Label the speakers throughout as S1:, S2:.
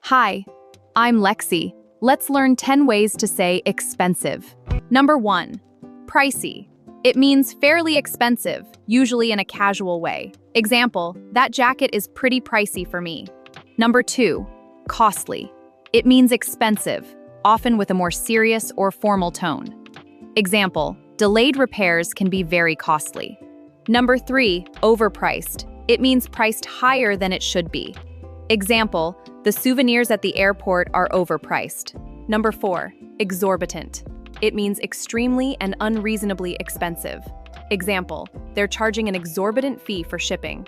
S1: Hi, I'm Lexi. Let's learn 10 ways to say expensive. Number 1, pricey. It means fairly expensive, usually in a casual way. Example, that jacket is pretty pricey for me. Number 2, costly. It means expensive, often with a more serious or formal tone. Example, delayed repairs can be very costly. Number 3, overpriced. It means priced higher than it should be. Example, the souvenirs at the airport are overpriced. Number 4, exorbitant. It means extremely and unreasonably expensive. Example, they're charging an exorbitant fee for shipping.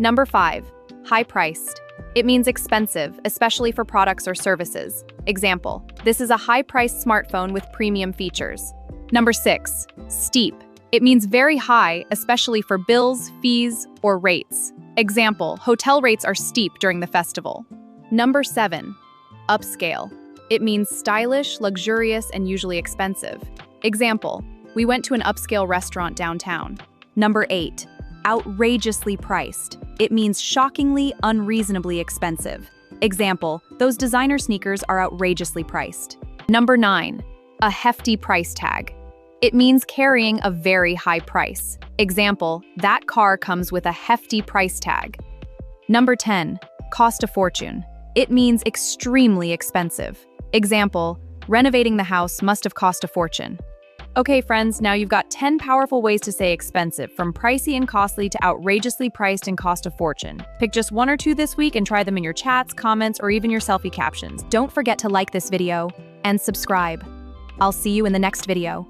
S1: Number 5, high-priced. It means expensive, especially for products or services. Example, this is a high-priced smartphone with premium features. Number 6, steep. It means very high, especially for bills, fees, or rates. Example, hotel rates are steep during the festival. Number 7, upscale. It means stylish, luxurious, and usually expensive. Example, we went to an upscale restaurant downtown. Number 8, outrageously priced. It means shockingly, unreasonably expensive. Example, those designer sneakers are outrageously priced. Number 9, a hefty price tag. It means carrying a very high price. Example, that car comes with a hefty price tag. Number 10, cost a fortune. It means extremely expensive. Example, renovating the house must have cost a fortune. Okay, friends, now you've got 10 powerful ways to say expensive, from pricey and costly to outrageously priced and cost a fortune. Pick just 1 or 2 this week and try them in your chats, comments, or even your selfie captions. Don't forget to like this video and subscribe. I'll see you in the next video.